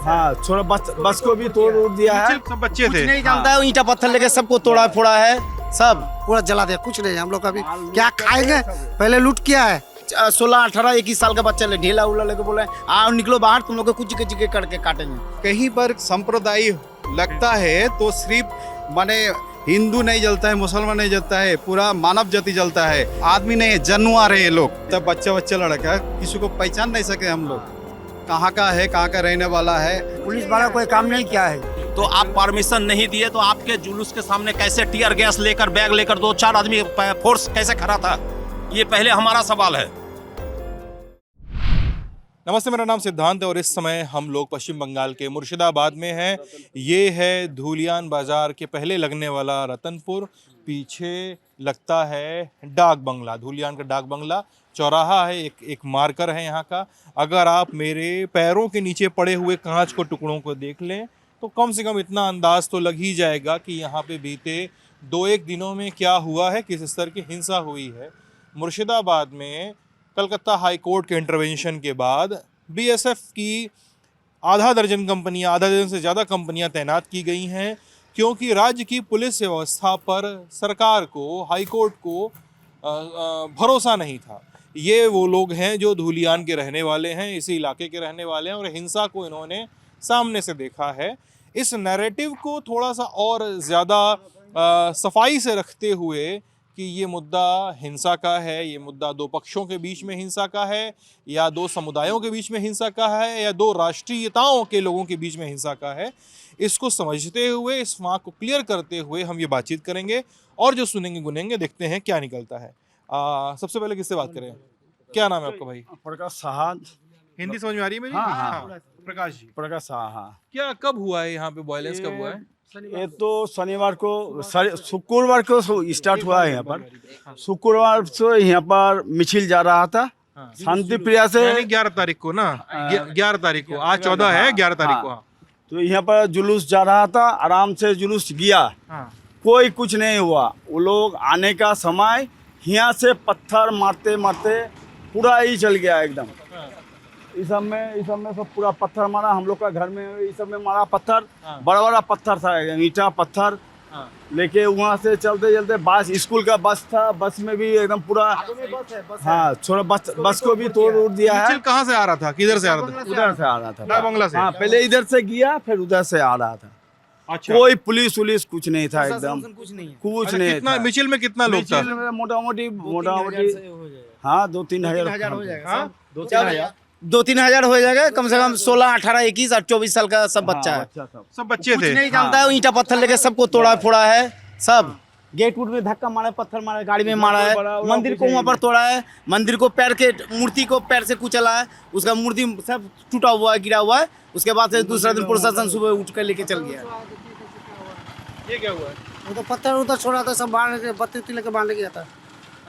हाँ छोड़ा बस को भी तोड़ उड़ दिया है। सब बच्चे थे। नहीं जानता है, ईंटा पत्थर लेके सबको तोड़ा फोड़ा है, सब पूरा जला दिया। कुछ नहीं, हम लोग अभी क्या खाएंगे, पहले लूट किया है। 16, 18, 21 साल का बच्चा ले ढेला उला लेके बोला है आओ निकलो बाहर, तुम लोग को कुछ चिके करके काटेंगे। कहीं पर संप्रदाय लगता है तो सिर्फ माने हिंदू नहीं जलता है, मुसलमान नहीं जलता है, पूरा मानव जाति जलता है। आदमी नहीं है, जानवर है ये लोग। तब बच्चा लड़का किसी को पहचान नहीं सके हम लोग, कहाँ का है, कहाँ का रहने वाला है। पुलिस वाला कोई काम नहीं किया है। तो आप परमिशन नहीं दिए तो आपके जुलूस के सामने कैसे टीयर गैस लेकर बैग लेकर 2-4 आदमी फोर्स कैसे खड़ा था, ये पहले हमारा सवाल है। नमस्ते, मेरा नाम सिद्धांत है और इस समय हम लोग पश्चिम बंगाल के मुर्शिदाबाद में हैं। ये है धूलियान बाजार के पहले लगने वाला रतनपुर, पीछे लगता है डाक बंगला, धूलियान का डाक बंगला चौराहा है। एक मार्कर है यहाँ का। अगर आप मेरे पैरों के नीचे पड़े हुए कांच को टुकड़ों को देख लें तो कम से कम इतना अंदाज तो लग ही जाएगा कि यहाँ पे बीते 2-1 दिनों में क्या हुआ है, किस स्तर की हिंसा हुई है। मुर्शिदाबाद में कलकत्ता हाई कोर्ट के इंटरवेंशन के बाद बीएसएफ की आधा दर्जन से ज़्यादा कंपनियां तैनात की गई हैं, क्योंकि राज्य की पुलिस व्यवस्था पर सरकार को, हाई कोर्ट को भरोसा नहीं था। ये वो लोग हैं जो धूलियान के रहने वाले हैं, इसी इलाके के रहने वाले हैं और हिंसा को इन्होंने सामने से देखा है। इस नैरेटिव को थोड़ा सा और ज़्यादा सफाई से रखते हुए कि ये मुद्दा हिंसा का है, ये मुद्दा 2 पक्षों के बीच में हिंसा का है, या 2 समुदायों के बीच में हिंसा का है, या 2 राष्ट्रीयताओं के लोगों के बीच में हिंसा का है, इसको समझते हुए, इस फाँक को क्लियर करते हुए हम ये बातचीत करेंगे और जो सुनेंगे गुनेंगे, देखते हैं क्या निकलता है। सबसे पहले किससे बात करें? क्या नाम है आपका भाई? प्रकाश साहा। हिंदी समझ में आ रही है मेरी? हाँ। प्रकाश जी, प्रकाश साहा। क्या कब हुआ है यहाँ पे वायलेंस, कब हुआ है? ये तो शनिवार को, शुक्रवार को स्टार्ट हुआ है यहाँ पर। शुक्रवार से यहाँ पर मिছিল जा रहा था शांति प्रिया से। 11 तारीख को ना, 11 तारीख को, आज 14 है, 11 तारीख को। हाँ। तो यहाँ पर जुलूस जा रहा था, आराम से जुलूस गया। हाँ। कोई कुछ नहीं हुआ। वो लोग आने का समय यहाँ से पत्थर मारते मारते पूरा ही चल गया एकदम। इस सब में सब पूरा पत्थर मारा। हम लोग का घर में इस सब में मारा पत्थर। बड़ा बड़ा पत्थर था, ईंटा पत्थर लेके वहाँ से चलते चलते बस, स्कूल का बस था, बस में भी एकदम पूरा हाँ छोड़ा बस को भी तोड़ उड़ दिया है। कहाँ से आ रहा था, किधर से आ रहा था? उधर से आ रहा था, डाक बंगला से। हाँ, पहले इधर से गया फिर उधर से आ रहा था। अच्छा। कोई पुलिस उलिस कुछ नहीं था, एकदम कुछ नहीं कितना था। मिचिल में कितना लोग था? मोटा मोटी हाँ 2-3 हजार हो जाएगा। 2-3 हजार हो जाएगा कम से कम। 16, 18, 21 और 24 साल का सब बच्चा है। सब बच्चे थे। नहीं जानता है, ईंटा पत्थर लेके सबको तोड़ा फोड़ा है, सब गेट उट में धक्का मारा, पत्थर मारा, गाड़ी में मारा है। मंदिर को वहाँ पर तोड़ा है, मंदिर को पैर के, मूर्ति को पैर से कुचला है, उसका मूर्ति सब टूटा हुआ है, गिरा हुआ है। उसके बाद से दूसरा दिन प्रशासन सुबह उठ कर लेके चल गया। ये क्या हुआ है? वो तो पत्थर उधर छोड़ा था, सब बांध के, बत्ती लेके बांध गया था।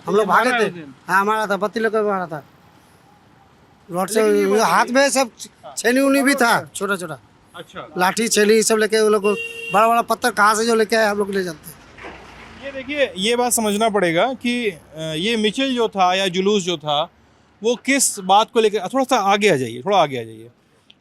हम लोग भागे थे। हाँ मारा था, बत्ती लेकर मारा था। रोड से हाथ में सब छेनी उनी भी था, छोटा छोटा। अच्छा। लाठी छेनी सब लेके वो लोग बड़ा बड़ा पत्थर कहाँ से जो लेके आए हम लोग ले जाते हैं। ये देखिए, ये बात समझना पड़ेगा कि ये मिचिल जो था या जुलूस जो था वो किस बात को लेकर, थोड़ा सा आगे आ जाइए, थोड़ा आगे आ जाइए।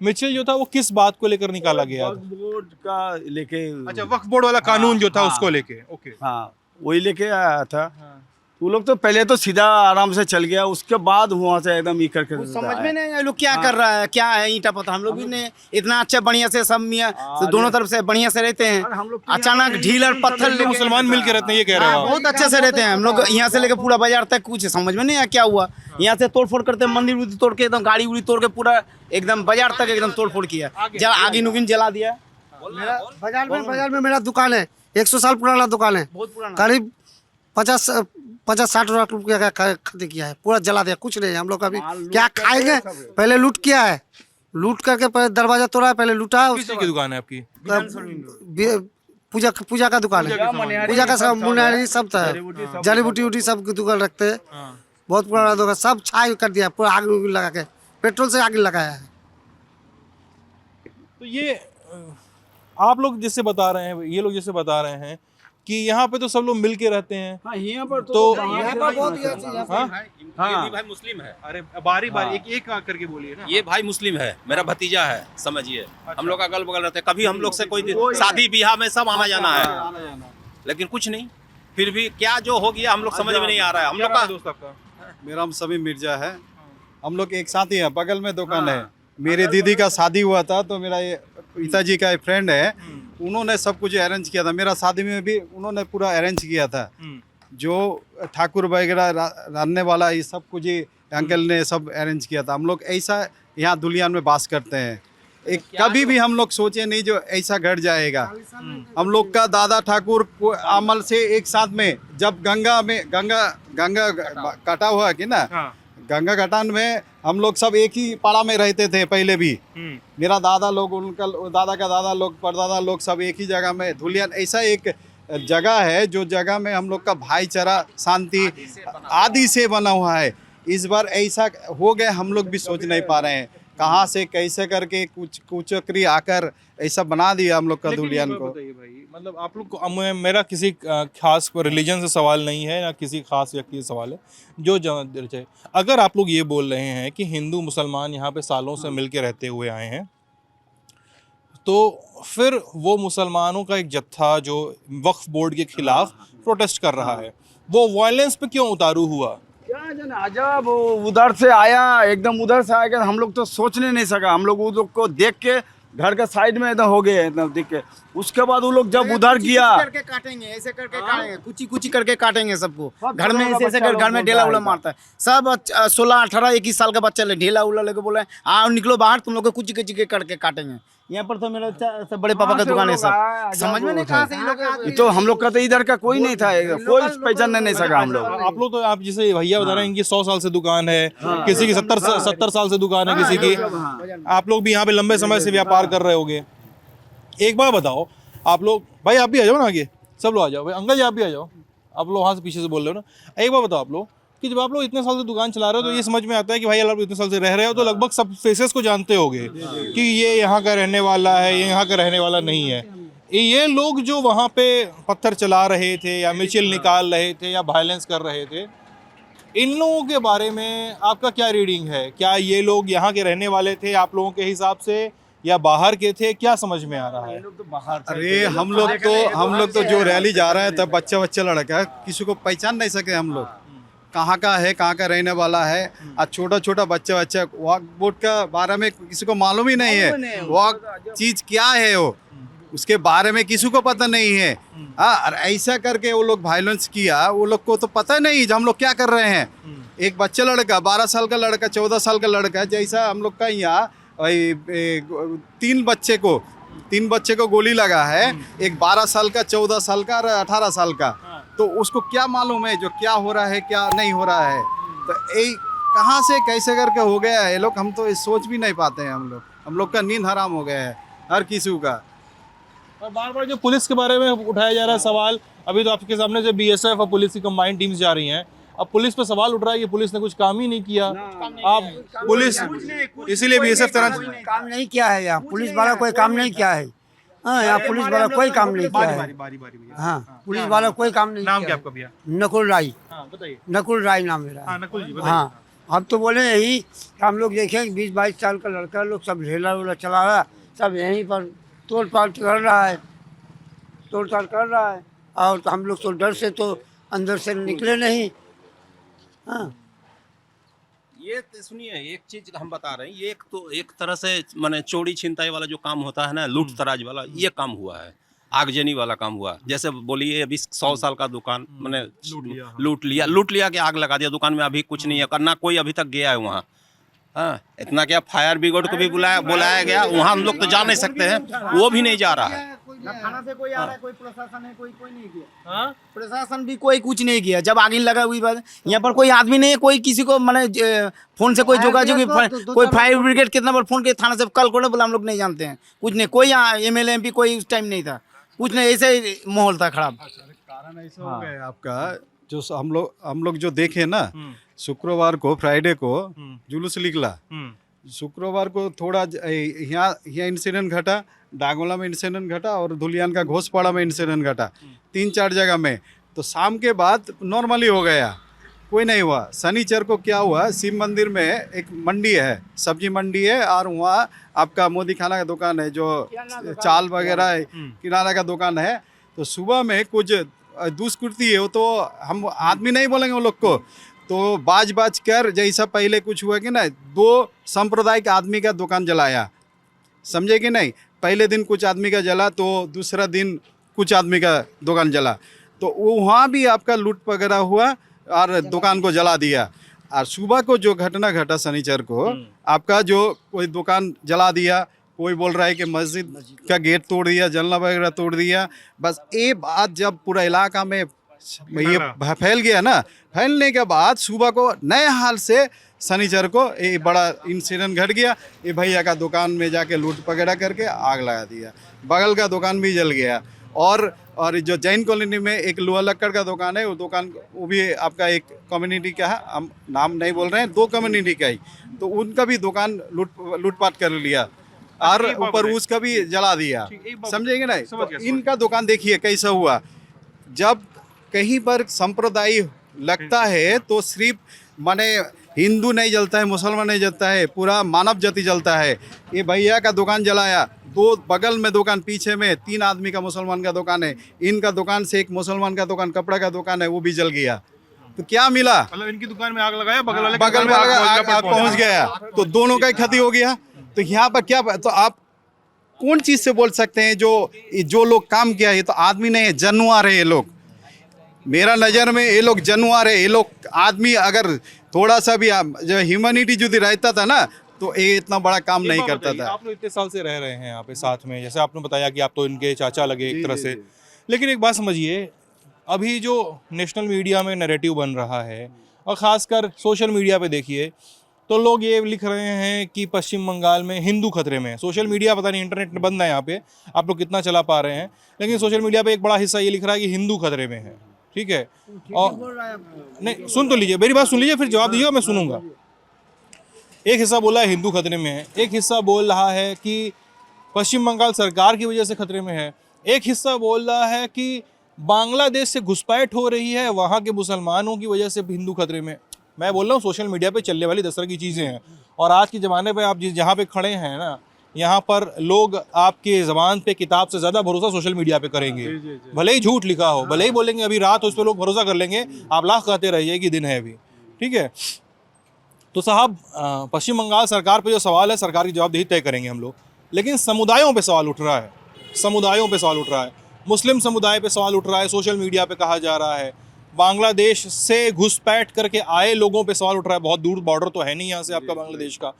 मिचिल जो था वो किस बात को लेकर निकाला गया? वक्फ बोर्ड का लेके। अच्छा, वक्फ बोर्ड वाला कानून जो था उसको लेके। ओके। हाँ वही लेके आया था। वो लोग तो पहले तो सीधा आराम से चल गया, उसके बाद वहाँ से एकदम ही करके समझ में नहीं आया लोग क्या कर रहा है, क्या है ईंटा पत्थर। हम लोग भी नहीं इतना अच्छा बढ़िया से सब मियाँ दोनों तरफ से बढ़िया से रहते हैं, अचानक ढील और पत्थर लेके मुसलमान मिल के रहते हैं, ये कह रहे हो? बहुत अच्छे से रहते हैं हम लोग। यहाँ से लेके पूरा बाजार तक कुछ समझ में नहीं आया क्या हुआ। यहाँ से तोड़ फोड़ करते, मंदिर तोड़ के एकदम, गाड़ी उड़ी तोड़ के पूरा एकदम बाजार तक एकदम तोड़ फोड़ किया, आगे नुगिन जला दिया। बाजार में मेरा दुकान है, 100 साल पुराना दुकान है, बहुत पुराना, करीब 50-60 लाख रुपया का खरीद किया है, पूरा जला दिया। कुछ नहीं, हम लोग अभी क्या खाएंगे, पहले लूट किया है, लूट करके पहले दरवाजा तोड़ा है, पहले लूटा है। किस चीज़ की दुकान है आपकी? पूजा का दुकान है, पूजा का सब मुनारी सब था, जड़ी बूटी उटी सब की दुकान रखते हैं। बहुत पुराना दुकान, सब छाई कर दिया, पूरा आग लगा के, पेट्रोल से आग लगाया है। तो ये आप लोग जिससे बता रहे हैं, ये लोग जिससे बता रहे हैं कि यहाँ पे तो सब लोग मिल के रहते हैं। हाँ यहाँ पर तो- यहाँ पर बहुत ही अच्छी यहाँ हाँ? ये भी भाई मुस्लिम है, अरे बारी बारी एक एक करके बोलिए ना। ये भाई मुस्लिम है, मेरा भतीजा है, समझिए। हम लोग अगल बगल रहते हैं, कभी हम लोग से कोई शादी ब्याह में सब आना जाना है, लेकिन कुछ नहीं। फिर भी क्या जो हो गया हम लोग समझ में नहीं आ रहा है। हम लोग का दोस्त आपका मेरा नाम समीम मिर्जा है। हम लोग एक साथ ही हैं, बगल में दुकान है। मेरे दीदी का शादी हुआ था तो मेरा ये पिताजी का एक फ्रेंड है, उन्होंने सब कुछ अरेंज किया था। मेरा शादी में भी उन्होंने पूरा अरेंज किया था। जो ठाकुर वगैरह रहने वाला ये सब कुछ ही अंकल ने सब अरेंज किया था। हम लोग ऐसा यहाँ दुलियान में बास करते हैं। एक कभी भी हम लोग सोचे नहीं जो ऐसा घट जाएगा। हम लोग का दादा ठाकुर को अमल से एक साथ में जब गंगा कटा हुआ कि ना, गंगा घटान में हम लोग सब एक ही पाड़ा में रहते थे पहले भी। मेरा दादा लोग, उनका दादा का दादा लोग, परदादा लोग सब एक ही जगह में। धुलियान ऐसा एक जगह है जो जगह में हम लोग का भाईचारा शांति आदि से बना हुआ है। इस बार ऐसा हो गया, हम लोग भी सोच नहीं पा रहे हैं कहाँ से कैसे करके कुछ कुचक्री आकर ऐसा बना दिया हम लोग का धुलियान को। बताइए भाई, मतलब आप लोग को मेरा किसी खास रिलीजन से सवाल नहीं है ना किसी खास व्यक्ति से सवाल है, जो चाहे। अगर आप लोग ये बोल रहे हैं कि हिंदू मुसलमान यहाँ पे सालों से मिल के रहते हुए आए हैं, तो फिर वो मुसलमानों का एक जत्था जो वक्फ बोर्ड के खिलाफ प्रोटेस्ट कर रहा है, वो वायलेंस पे क्यों उतारू हुआ? क्या जाने अजब, वो उधर से आया, एकदम उधर से आएगा। हम लोग तो सोचने नहीं सका। हम लोग उन लोग को देख के घर के साइड में एकदम हो गए, एकदम देख के। उसके बाद वो लोग जब उधर गया, करके काटेंगे, ऐसे करके काटेंगे, कुची करके काटेंगे सबको। घर में ऐसे कर घर में ढेला उला मारता है सब। 16, 18, 21 साल का बच्चा ले ढेला उला लेके बोला आओ निकलो बाहर, तुम लोग को कुची कुची करके काटेंगे। यहाँ पर तो मेरा सब बड़े पापा का दुकान है सब। समझ में नहीं कहाँ से ये लोग। तो हम लोग का तो इधर का कोई नहीं था, कोई पहचानने नहीं सका हम लोग। आप लोग तो आप जैसे भैया बता रहे हैं इनकी 100 साल से दुकान है, किसी की 70 साल से दुकान है किसी की। आप लोग भी यहाँ पे लंबे समय से व्यापार कर रहे होगे। एक बार बताओ आप लोग, भाई आप भी आ जाओ ना आगे, सब लोग आ जाओ। भाई अंकल जी आप भी आ जाओ, आप लोग वहाँ से पीछे से बोल रहे हो ना। एक बार बताओ आप लोग कि जब आप लोग इतने साल से दुकान चला रहे हो तो ये समझ में आता है कि भाई आप इतने साल से रह रहे हो तो लगभग सब फेसेस को जानते होगे कि ये यहाँ का रहने वाला है, ये यहाँ का रहने वाला नहीं है। ये लोग जो वहाँ पे पत्थर चला रहे थे या मिचिल निकाल रहे थे या वायलेंस कर रहे थे, इन लोगों के बारे में आपका क्या रीडिंग है? क्या ये लोग यहाँ के रहने वाले थे आप लोगों के हिसाब से या बाहर के थे? क्या समझ में आ रहा है? अरे हम लोग तो जो रैली जा रहे हैं तब बच्चा लड़का किसी को पहचान नहीं सके हम लोग, कहाँ का है, कहाँ का रहने वाला है। और छोटा बच्चा वॉक बोर्ड का बारे में किसी को मालूम ही नहीं है। वॉक चीज क्या है वो, उसके बारे में किसी को पता नहीं है। और ऐसा करके वो लोग वायलेंस किया, वो लोग को तो पता नहीं हम लोग क्या कर रहे हैं। एक बच्चा लड़का, 12 साल का लड़का, 14 साल का लड़का, जैसा हम लोग का यहाँ 3 बच्चे को गोली लगा है, एक 12 साल का, 14 साल का और 18 साल का। तो उसको क्या मालूम है जो क्या हो रहा है क्या नहीं हो रहा है। तो ये कहाँ से कैसे करके हो गया है ये लोग, हम तो ये सोच भी नहीं पाते हैं। हम लोग का नींद हराम हो गया है हर किसी का। और बार बार जो पुलिस के बारे में उठाया जा रहा है सवाल, अभी तो आपके सामने से बीएसएफ और पुलिस की कंबाइंड टीम्स जा रही हैं, अब पुलिस पे सवाल उठ रहा है कि पुलिस ने कुछ काम ही नहीं किया। आप पुलिस इसीलिए बीएसएफ तरह काम नहीं किया है यहाँ, पुलिस वाला कोई काम नहीं किया है। हाँ यहाँ पुलिस वाला कोई काम नहीं किया है। हाँ पुलिस वाला कोई काम नहीं। नाम क्या आपका भैया? नकुल राय। बताइए। नकुल राय नाम मेरा। हाँ नकुल जी बताइए। हाँ अब तो बोले यही हम लोग देखें 20-22 साल का लड़का लोग सब ढेला उला चला रहा, सब यहीं पर तोड़-ताड़ कर रहा है, और हम लोग तो डर से तो अंदर से निकले नहीं। हाँ ये सुनिए, एक चीज हम बता रहे हैं, ये एक तरह से माने चोरी छिनताई वाला जो काम होता है ना, लूट तराज वाला, ये काम हुआ है, आगजनी वाला काम हुआ। जैसे बोलिए अभी 100 साल का दुकान मैंने लूट लिया कि आग लगा दिया दुकान में, अभी कुछ नहीं है करना, कोई अभी तक गया है वहाँ। हाँ इतना क्या, फायर ब्रिगेड को भी बुलाया गया, वहाँ हम लोग तो जा नहीं सकते हैं, वो भी नहीं जा रहा है। ना थाना से कोई आ रहा है, कोई प्रशासन है, कोई नहीं किया। हाँ प्रशासन भी कोई कुछ नहीं किया। जब आगे लगा हुई बात, यहाँ पर कोई आदमी नहीं है, कोई किसी को मैंने फोन से कोई जोगाजोग, कोई फायर ब्रिगेड कितना बार फोन किया थाना से, कल को बोला हम लोग नहीं जानते हैं, कुछ नहीं। कोई एमएलए एमपी कोई उस टाइम नहीं था, कुछ नहीं, ऐसे ही माहौल था खराब। कारण ऐसा हो गया आपका, जो हम लोग जो देखे ना, शुक्रवार को, फ्राइडे को जुलूस निकला, शुक्रवार को थोड़ा यहाँ यहाँ इंसिडेंट घटा, डागोला में इंसिडेंट घटा और धुलियान का घोषपाड़ा में इंसिडेंट घटा, 3-4 जगह में। तो शाम के बाद नॉर्मली हो गया, कोई नहीं हुआ। शनिचर को क्या हुआ, शिव मंदिर में एक मंडी है, सब्जी मंडी है, और वहाँ आपका मोदी खाना का दुकान है, जो चाल वगैरह किराना का दुकान है। तो सुबह में कुछ दुष्कृति है, वो तो हम आदमी नहीं बोलेंगे वो लोग को, तो बाज कर जैसा पहले कुछ हुआ कि ना, 2 सांप्रदायिक आदमी का दुकान जलाया, समझे कि नहीं। पहले दिन कुछ आदमी का जला, तो दूसरा दिन कुछ आदमी का दुकान जला, तो वहाँ भी आपका लूट वगैरह हुआ और दुकान को जला दिया। और सुबह को जो घटना घटा शनिचर को, आपका जो कोई दुकान जला दिया, कोई बोल रहा है कि मस्जिद का गेट तोड़ दिया, जलना वगैरह तोड़ दिया। बस ये बात जब पूरा इलाका में ये फैल गया ना, फैलने के बाद सुबह को नए हाल से शनिचर को ये बड़ा इंसिडेंट घट गया। ये भैया का दुकान में जाके लूट वगैरह करके आग लगा दिया, बगल का दुकान भी जल गया। और जो जैन कॉलोनी में एक लोहा लक्कड़ का दुकान है, वो दुकान वो भी आपका एक कम्युनिटी का है, हम नाम नहीं बोल रहे हैं, 2 कम्युनिटी का ही, तो उनका भी दुकान लूटपाट कर लिया और ऊपर उसका भी जला दिया, समझेंगे नहीं। तो इनका दुकान देखिए कैसा हुआ। जब कहीं पर संप्रदाय लगता है तो सिर्फ माने हिंदू नहीं जलता है, मुसलमान नहीं जलता है, पूरा मानव जाति जलता है। ये भैया का दुकान जलाया, 2 बगल में दुकान, पीछे में 3 आदमी का मुसलमान का दुकान है, इनका दुकान से एक मुसलमान का दुकान, कपड़ा का दुकान है, वो भी जल गया। तो क्या मिला, मतलब इनकी दुकान में आग लगाया, बगल में आग पहुंच गया, तो दोनों का ही क्षति हो गया। तो यहाँ पर क्या, तो आप कौन चीज़ से बोल सकते हैं जो लोग काम किया, ये तो आदमी नहीं है, जानवर है ये लोग। मेरा नज़र में ये लोग जानवर है, ये लोग आदमी अगर थोड़ा सा भी जो ह्यूमैनिटी जो रहता था ना, तो ये इतना बड़ा काम नहीं करता था। आप लोग इतने साल से रह रहे हैं यहाँ पे साथ में, जैसे आपने बताया कि आप तो इनके चाचा लगे एक तरह से, लेकिन एक बात समझिए, अभी जो नेशनल मीडिया में नैरेटिव बन रहा है और ख़ासकर सोशल मीडिया पे देखिए, तो लोग ये लिख रहे हैं कि पश्चिम बंगाल में हिंदू खतरे में है। सोशल मीडिया पता नहीं, इंटरनेट बंद है यहाँ पे, आप लोग कितना चला पा रहे हैं, लेकिन सोशल मीडिया पे एक बड़ा हिस्सा ये लिख रहा है कि हिंदू खतरे में है, ठीक है। और नहीं, सुन तो लीजिए, मेरी बात सुन लीजिए, फिर जवाब दीजिएगा, मैं सुनूंगा। एक हिस्सा बोला है हिंदू खतरे में है, एक हिस्सा बोल रहा है कि पश्चिम बंगाल सरकार की वजह से खतरे में है, एक हिस्सा बोल रहा है कि बांग्लादेश से घुसपैठ हो रही है, वहाँ के मुसलमानों की वजह से हिंदू खतरे में। मैं बोल रहा हूँ सोशल मीडिया पे चलने वाली 10 तरह की चीज़ें हैं, और आज के ज़माने पे आप जहाँ पे खड़े हैं ना, यहाँ पर लोग आपके ज़बान पे किताब से ज़्यादा भरोसा सोशल मीडिया पे करेंगे। भले ही झूठ लिखा हो, भले ही बोलेंगे अभी रात हो, उस पर लोग भरोसा कर लेंगे, आप लाख कहते रहिए कि दिन है अभी, ठीक है। तो साहब, पश्चिम बंगाल सरकार पे जो सवाल है, सरकार की जवाबदेही तय करेंगे हम लोग, लेकिन समुदायों पे सवाल उठ रहा है, समुदायों पे सवाल उठ रहा है, मुस्लिम समुदाय पे सवाल उठ रहा है, सोशल मीडिया पे कहा जा रहा है, बांग्लादेश से घुसपैठ करके आए लोगों पे सवाल उठ रहा है, बहुत दूर बॉर्डर तो है नहीं यहाँ से आपका बांग्लादेश का।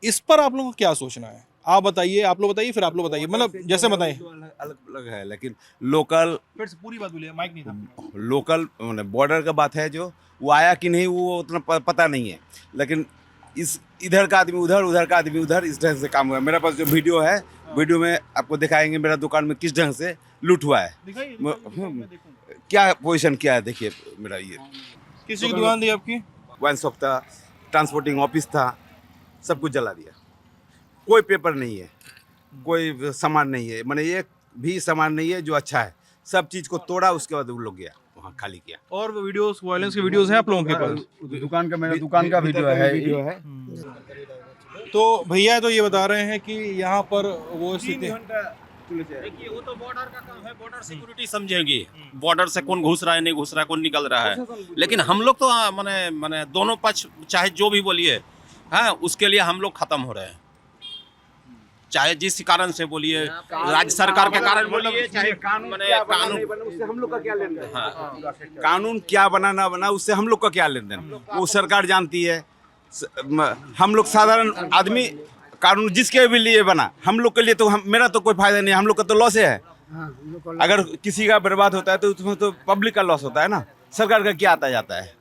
इस पर आप लोगों को क्या सोचना है, आप बताइए, आप लोग बताइए, फिर आप लोग बताइए, मतलब जैसे बताइए। अलग अलग है, लेकिन लोकल, फिर से पूरी बात बोलिए, माइक नहीं था। लोकल बॉर्डर का बात है, जो वो आया कि नहीं वो उतना पता नहीं है, लेकिन इस इधर का आदमी उधर, उधर का आदमी उधर, इस ढंग से काम हुआ है। मेरे पास जो वीडियो है, वीडियो में आपको दिखाएंगे मेरा दुकान में किस ढंग से लूट हुआ है, क्या पोजीशन क्या है। देखिए मेरा ये किसी की दुकान थी आपकी? वाइन शॉप था, ट्रांसपोर्टिंग ऑफिस था, सब कुछ जला दिया। कोई पेपर नहीं है, कोई सामान नहीं है, मैंने एक भी सामान नहीं है जो अच्छा है, सब चीज़ को तोड़ा, उसके बाद वो लोग गया वहाँ खाली किया। और वीडियोस, वायलेंस के वीडियोस हैं आप लोगों के पास? दुकान का, मेरा दुकान का वीडियो है। तो भैया तो ये बता रहे हैं कि यहाँ पर वो स्थिति, देखिए वो तो बॉर्डर का काम है, बॉर्डर सिक्योरिटी समझेंगे, बॉर्डर से कौन घुस रहा है नहीं घुस रहा है, कौन निकल रहा है। लेकिन हम लोग तो माने दोनों पक्ष, चाहे जो भी बोलिए, हाँ, उसके लिए हम लोग खत्म हो रहे हैं, चाहे जिस कारण से बोलिए, राज्य सरकार के कारण बोलिए, चाहे कानून, उससे हम लोग का क्या लेन देन, कानून क्या बना ना बना उससे हम लोग का क्या लेन देन, वो सरकार जानती है। हम लोग साधारण आदमी, कानून जिसके भी लिए बना, हम लोग के लिए तो मेरा तो कोई फायदा नहीं, हम लोग का तो लॉस है। अगर किसी का बर्बाद होता है तो उसमें तो पब्लिक का लॉस होता है ना, सरकार का क्या आता जाता है।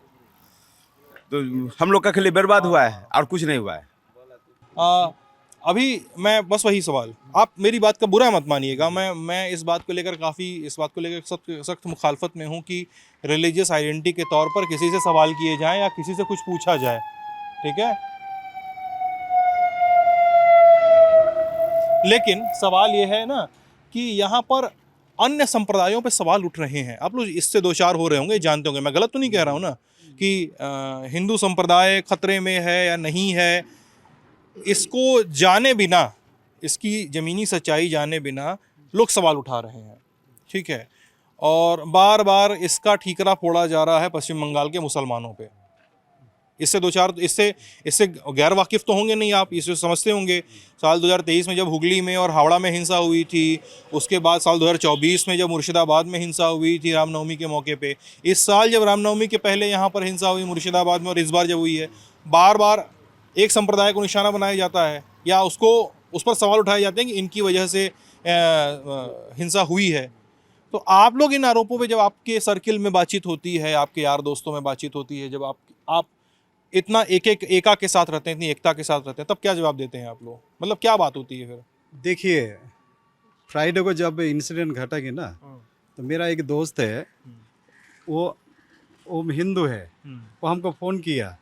तो हम लोग का खाली बर्बाद हुआ है और कुछ नहीं हुआ है। अभी मैं बस वही सवाल, आप मेरी बात का बुरा मत मानिएगा, मैं इस बात को लेकर सख्त मुखालफत में हूँ कि रिलीजियस आइडेंटिटी के तौर पर किसी से सवाल किए जाएं या किसी से कुछ पूछा जाए, ठीक है। लेकिन सवाल ये है ना कि यहाँ पर अन्य संप्रदायों पे सवाल उठ रहे हैं। आप लोग इससे दो चार हो रहे होंगे, जानते होंगे, मैं गलत तो नहीं कह रहा हूँ ना कि हिंदू संप्रदाय खतरे में है या नहीं है। इसको जाने बिना, इसकी ज़मीनी सच्चाई जाने बिना लोग सवाल उठा रहे हैं, ठीक है। और बार बार इसका ठीकरा फोड़ा जा रहा है पश्चिम बंगाल के मुसलमानों पे। इससे दो चार इससे गैर वाकिफ़ तो होंगे नहीं आप, इसे समझते होंगे। साल 2023 में जब हुगली में और हावड़ा में हिंसा हुई थी, उसके बाद साल 2024 में जब मुर्शिदाबाद में हिंसा हुई थी रामनवमी के मौके पे, इस साल जब रामनवमी के पहले यहाँ पर हिंसा हुई मुर्शिदाबाद में, और इस बार जब हुई है, बार बार एक संप्रदाय को निशाना बनाया जाता है या उस पर सवाल उठाए जाते हैं कि इनकी वजह से हिंसा हुई है। तो आप लोग इन आरोपों पे, जब आपके सर्किल में बातचीत होती है, आपके यार दोस्तों में बातचीत होती है, जब आप इतना एका के साथ रहते हैं, इतनी एकता के साथ रहते हैं, तब क्या जवाब देते हैं आप लोग? मतलब क्या बात होती है फिर? देखिए, फ्राइडे को जब इंसिडेंट घटा कि ना, तो मेरा एक दोस्त है, वो हिंदू है, वो हमको फ़ोन किया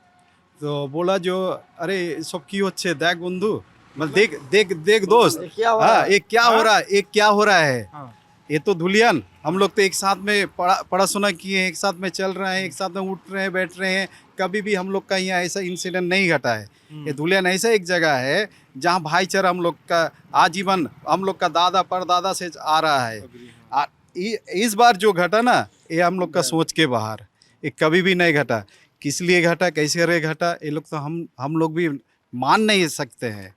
तो बोला जो अरे सब की होच्छे देख बंधु, मतलब देख दोस्त, हाँ ये क्या हो रहा है, ये तो धुलियन, हम लोग तो एक साथ में पढ़ा सुना किए हैं, एक साथ में चल रहे हैं, एक साथ में उठ रहे हैं, बैठ रहे हैं, कभी भी हम लोग का यहाँ ऐसा इंसिडेंट नहीं घटा है। ये धुलियन ऐसा एक जगह है जहाँ भाईचारा हम लोग का आजीवन, हम लोग का दादा परदादा से आ रहा है। इस बार जो घटा ना, ये हम लोग का सोच के बाहर, ये कभी भी नहीं घटा। किस लिए घटा, कैसे करे घटा, ये लोग तो हम लोग भी मान नहीं सकते हैं।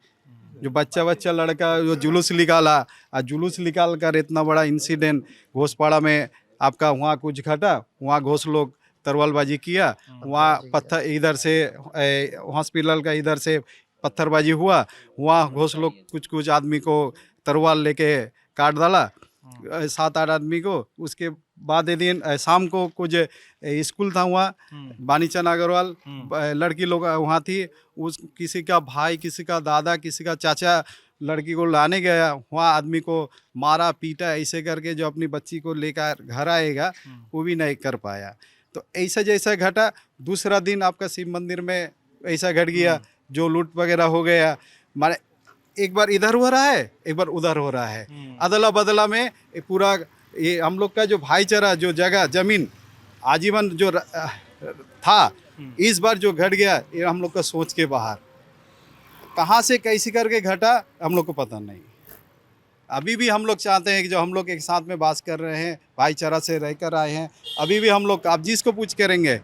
जो बच्चा लड़का जो जुलूस निकाला, और जुलूस निकाल कर इतना बड़ा इंसिडेंट घोषपाड़ा में आपका वहाँ कुछ घटा, वहाँ घोष लोग तरवालबाजी किया, वहाँ पत्थर इधर से हॉस्पिटल का इधर से पत्थरबाजी हुआ, वहाँ घोष लोग कुछ आदमी को तरवाल लेके काट डाला, 7-8 आदमी को। उसके बाद दिन शाम को कुछ स्कूल था वहाँ, बानीचंद अग्रवाल लड़की लोग वहाँ थी, उस किसी का भाई, किसी का दादा, किसी का चाचा लड़की को लाने गया, वहाँ आदमी को मारा पीटा, ऐसे करके जो अपनी बच्ची को लेकर घर आएगा वो भी नहीं कर पाया। तो ऐसा जैसा घटा, दूसरा दिन आपका शिव मंदिर में ऐसा घट गया, जो लूट वगैरह हो गया। माने एक बार इधर हो रहा है, एक बार उधर हो रहा है, अदला बदला में पूरा ये हम लोग का जो भाईचारा, जो जगह जमीन आजीवन जो था, इस बार जो घट गया, ये हम लोग का सोच के बाहर। कहाँ से कैसे करके घटा हम लोग को पता नहीं। अभी भी हम लोग चाहते हैं कि जो हम लोग एक साथ में बात कर रहे हैं, भाईचारा से रहकर आए हैं, अभी भी हम लोग, आप जिसको पूछ करेंगे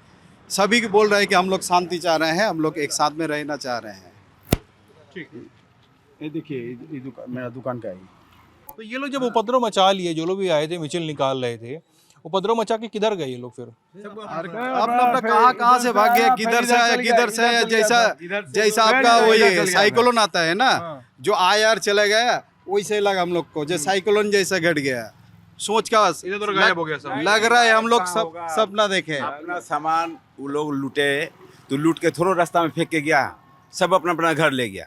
सभी को बोल रहे हैं कि हम लोग शांति चाह रहे हैं, हम लोग एक साथ में रहना चाह रहे हैं। ठीक है, ये देखिए, ये मेरा दुकान का है। तो ये लोग जब उपद्रव मचा लिए, जो लोग भी आए थे मिचिल निकाल रहे थे, उपद्रव मचा के किधर गए ये लोग फिर? अपना कहाँ से भाग गया, किधर से आया, किधर से आया, जैसा आपका वो ये साइक्लोन आता है ना, जो आया और चला गया, वैसे लगा हम लोग को, जो साइक्लोन जैसा घट गया। सोच का इधर तो गायब हो गया सब। लग रहा है हम लोग सब ना देखे। अपना सामान वो लोग लूटे, तो लूट के थोड़ा रास्ता में फेंक के गया, सब अपना घर ले गया।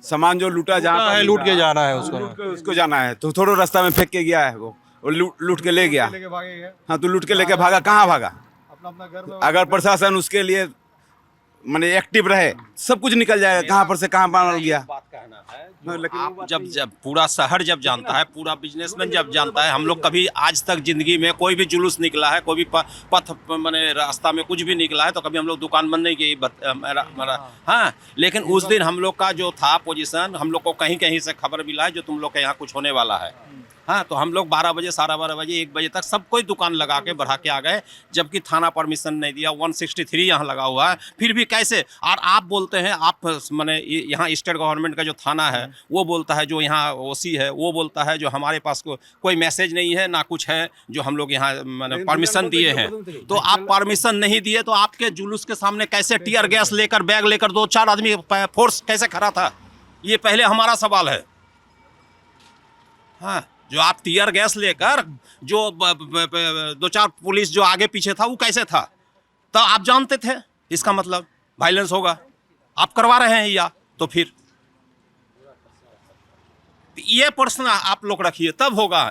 सामान जो लूटा जहाँ है, लूट के जाना है उसको जाना है, तो थोड़ा रास्ता में फेंक के गया है, वो लूट के ले गया। हाँ, तो लूट के लेके भागा, कहाँ भागा? अपना घर में अगर प्रशासन उसके लिए माने एक्टिव रहे, सब कुछ निकल जाएगा, कहाँ पर से कहाँ बन गया। आप जब पूरा शहर जब जानता है, पूरा बिजनेसमैन जब जानता है, हम लोग कभी आज तक जिंदगी में कोई भी जुलूस निकला है, कोई भी पथ माने रास्ता में कुछ भी निकला है, तो कभी हम लोग दुकान बंद नहीं की हाँ। लेकिन उस दिन हम लोग का जो था पोजीशन, हम लोग को कहीं कहीं से खबर मिला है जो तुम लोग के यहाँ कुछ होने वाला है। हाँ, तो हम लोग 12 बजे, 12:30 बजे, 1 बजे तक सब कोई दुकान लगा के बढ़ा के आ गए, जबकि थाना परमिशन नहीं दिया। 163 यहाँ लगा हुआ है, फिर भी कैसे? और आप बोलते हैं, आप माने यहाँ स्टेट गवर्नमेंट का जो थाना है वो बोलता है, जो यहाँ ओसी है वो बोलता है जो हमारे पास कोई मैसेज नहीं है ना कुछ है, जो हम लोग यहाँ माने परमिशन दिए हैं। तो आप परमिशन नहीं दिए तो आपके जुलूस के सामने कैसे टीयर गैस लेकर, बैग लेकर 2-4 आदमी फोर्स कैसे खड़ा था? ये पहले हमारा सवाल है। हाँ, जो आप टीयर गैस लेकर, जो 2-4 पुलिस जो आगे पीछे था, वो कैसे था? तो आप जानते थे इसका मतलब वायलेंस होगा, आप करवा रहे हैं या तो फिर ये प्रश्न आप लोग रखिए, तब होगा।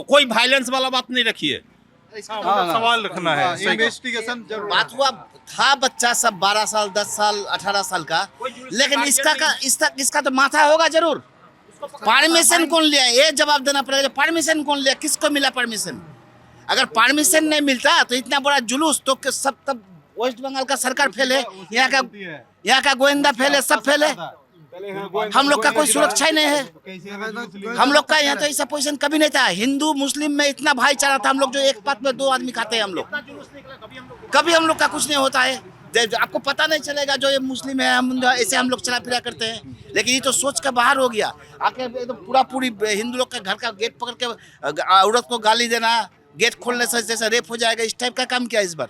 कोई वायलेंस वाला बात नहीं रखिए, सवाल रखना है। इन्वेस्टिगेशन जरूर। बात हुआ था बच्चा सब 12 साल, 10 साल, 18 साल का, लेकिन इसका तो माथा होगा जरूर। परमिशन कौन लिया, ये जवाब देना पड़ेगा। परमिशन कौन लिया, किसको मिला परमिशन? अगर परमिशन नहीं मिलता तो इतना बड़ा जुलूस तो सब तब वेस्ट बंगाल का सरकार फेल है, यहाँ का गोविंदा फेल है, सब फेल है। हम लोग का कोई सुरक्षा ही नहीं है। हम लोग का यहाँ तो ऐसा पोजीशन कभी नहीं था। हिंदू मुस्लिम में इतना भाईचारा था, हम लोग जो एक पात में 2 आदमी खाते हैं हम लोग। कभी हम लोग का कुछ नहीं होता है। आपको पता नहीं चलेगा जो ये मुस्लिम है, हम ऐसे हम लोग चला फिरा करते हैं। लेकिन ये तो सोच का बाहर हो गया। आके तो पूरी हिंदू लोग का घर का गेट पकड़ के औरत को गाली देना, गेट खोलने से जैसे रेप हो जाएगा, इस टाइप का काम किया इस बार।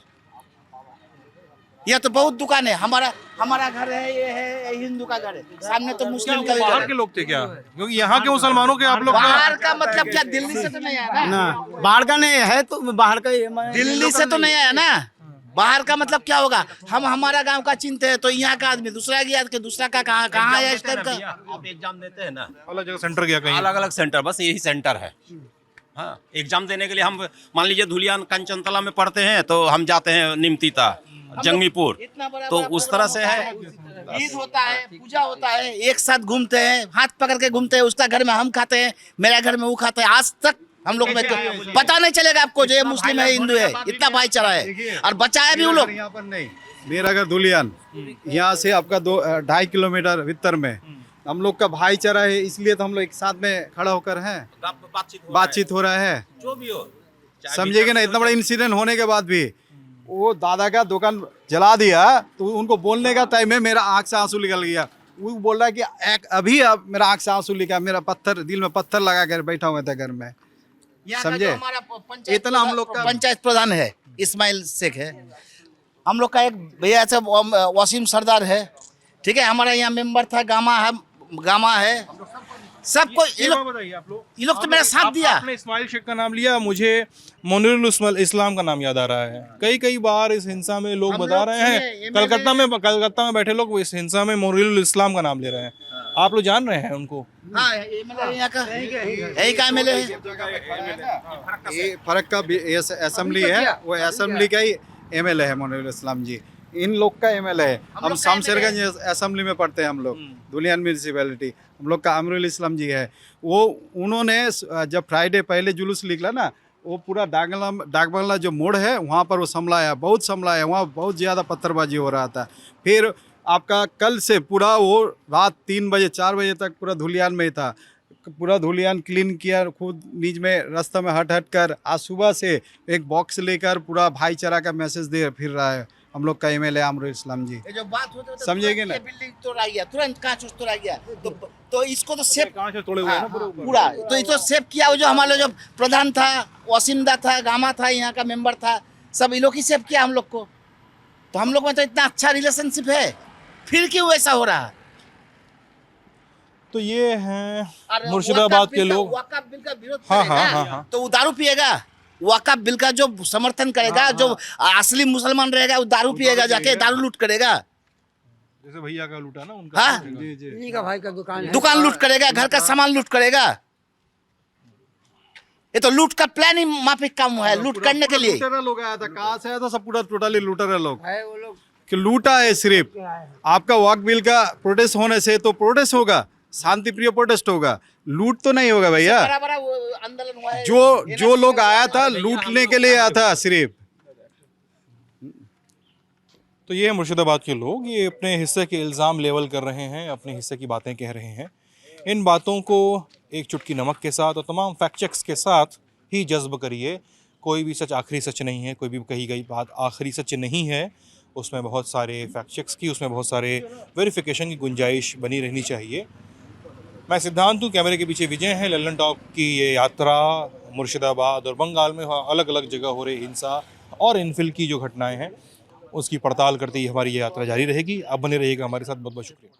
यह तो बहुत दुकान है। हमारा घर है, ये है हिंदू का घर है, सामने तो मुस्लिम का बाहर के लोग थे क्या? क्योंकि यहाँ के मुसलमानों के आप लोग बाहर का मतलब क्या, दिल्ली से तो नहीं आया ना? बाहर का नहीं है तो बाहर का ही दिल्ली से तो नहीं आया ना। बाहर का मतलब क्या होगा? हम हमारा गांव का चिंते हैं तो यहाँ का आदमी दूसरा गया कि दूसरा का कहाँ आया इस टाइप का। आप एग्जाम देते हैं ना, अलग जगह सेंटर गया कहीं? अलग अलग सेंटर, बस यही सेंटर है। हाँ, एग्जाम देने के लिए हम मान लीजिए धुलियान कंचनतला में पढ़ते हैं तो हम जाते हैं निमतीता, जंगीपुर, तो उस तरह से है। ईद होता है, पूजा होता है, एक साथ घूमते हैं, हाथ पकड़ के घूमते हैं। उसका घर में हम खाते हैं, मेरा घर में वो खाता है। आज तक हम लोग में पता नहीं चलेगा आपको जो ये मुस्लिम है हिंदू है, इतना भाईचारा है। और बचाया भी वो लोग। यहाँ पर नहीं, मेरा घर धुलियान, यहाँ से आपका 2-2.5 किलोमीटर भीतर में हम लोग का भाईचारा है, इसलिए तो हम लोग एक साथ में खड़ा होकर हैं, बातचीत हो रहा है। जो भी हो, समझिएगा ना, इतना बड़ा इंसिडेंट होने के बाद भी वो दादा का दुकान जला दिया तो उनको बोलने का टाइम है, मेरा आंख से आंसू निकल गया। वो बोल रहा है कि अभी अब मेरा आंख से आंसू निकला, मेरा दिल में पत्थर लगा कर बैठा हुआ था घर में। समझे? इतना हम लोग का पंचायत प्रधान है इस्माइल शेख है। हम लोग का एक भैया से वसीम सरदार है, ठीक है। हमारा यहाँ मेंबर था गामा है सबको। ये लोग तो मेरा साथ दिया। आपने इस्माइल शेख का नाम लिया, मुझे मोनिरुल इस्लाम का नाम याद आ रहा है। कई बार इस हिंसा में लोग बता रहे हैं, कलकत्ता में बैठे लोग इस हिंसा में मोनिरुल इस्लाम का नाम ले रहे हैं। आप लोग जान रहे हैं उनको? हाँ, यहाँ का यही का एमएलए है। ये फर्क का असेंबली है, वो असेंबली का ही एमएलए है मोनिरुल इस्लाम जी। इन लोग का एमएलए है। हम शामशेरगंज असेंबली में पढ़ते हैं हम लोग, धुलियान म्यूनिसिपैलिटी। हम लोग का अमरुल इस्लाम जी है। वो उन्होंने जब फ्राइडे पहले जुलूस निकला ना, वो पूरा डाकबंगला जो मोड़ है वहाँ पर वो संभलाया, बहुत संभलाया। वहाँ बहुत ज़्यादा पत्थरबाजी हो रहा था। फिर आपका कल से पूरा वो रात 3 बजे 4 बजे तक पूरा धुलियान में ही था। पूरा धुलियान क्लीन किया, खुद नीच में रास्ता में हट कर। आज सुबह से एक बॉक्स लेकर पूरा भाईचारा का मैसेज दे फिर रहा है हम लोग का एमएलए अमरुल इस्लाम जी। जो बात होते होते समझेंगे ना? बिल्डिंग तोड़ा गया, तुरंत कांच तोड़ा गया। तो इसको तो सेफ तोड़े हुए ना पूरा, तो ये तो सेफ किया। जो हमारा जो प्रधान था, वसीमदा था, गामा था, यहाँ का मेंबर था, सब ये लोग ही सेफ किया हम लोग को। तो हम लोग में तो इतना अच्छा रिलेशनशिप है, फिर क्यों ऐसा हो रहा है? तो ये हैं मुर्शिदाबाद के लोग। वक़्फ़ बिल का विरोध हाँ, करेगा, हाँ, हाँ। तो वो दारू पिएगा। वक़्फ़ बिल का जो समर्थन करेगा, जो असली मुसलमान रहेगा वो दारू पिएगा, जाके दारू लूट करेगा। जैसे भैया का लूटा ना उनका। हाँ, इन्हीं का भाई का दुकान है। दुकान लूट करेगा, घर का सामान लूट करेगा। ये तो लूट का प्लान ही माफिक काम हुआ है, लूट करने के लिए। लूटेरा लोग आया था, कहाँ से आया था? सब पूरा टोटली लूटेरा लोग है वो लोग कि लूटा है। सिर्फ आपका वक्फ बिल का प्रोटेस्ट होने से तो प्रोटेस्ट होगा, शांति प्रिय प्रोटेस्ट होगा, लूट तो नहीं होगा भैया। बड़ा वो आंदोलन हुआ है। जो लोग आया था लूटने के लिए आया था सिर्फ। तो ये मुर्शिदाबाद के लोग, ये अपने हिस्से के इल्ज़ाम लेवल कर रहे हैं, अपने हिस्से की बातें कह रहे हैं। इन बातों को एक चुटकी नमक के साथ और तमाम फैक्ट चेक्स के साथ ही जज्ब करिए। कोई भी सच आखिरी सच नहीं है, कोई भी कही गई बात आखिरी सच नहीं है। उसमें बहुत सारे फैक्ट चेक्स की, उसमें बहुत सारे वेरिफिकेशन की गुंजाइश बनी रहनी चाहिए। मैं सिद्धांत हूँ, कैमरे के पीछे विजय हैं। लल्लन टॉक की ये यात्रा मुर्शिदाबाद और बंगाल में अलग अलग जगह हो रही हिंसा और इनफिल की जो घटनाएं हैं उसकी पड़ताल करते ही हमारी ये यात्रा जारी रहेगी। अब बने रहिएगा हमारे साथ। बहुत बहुत शुक्रिया।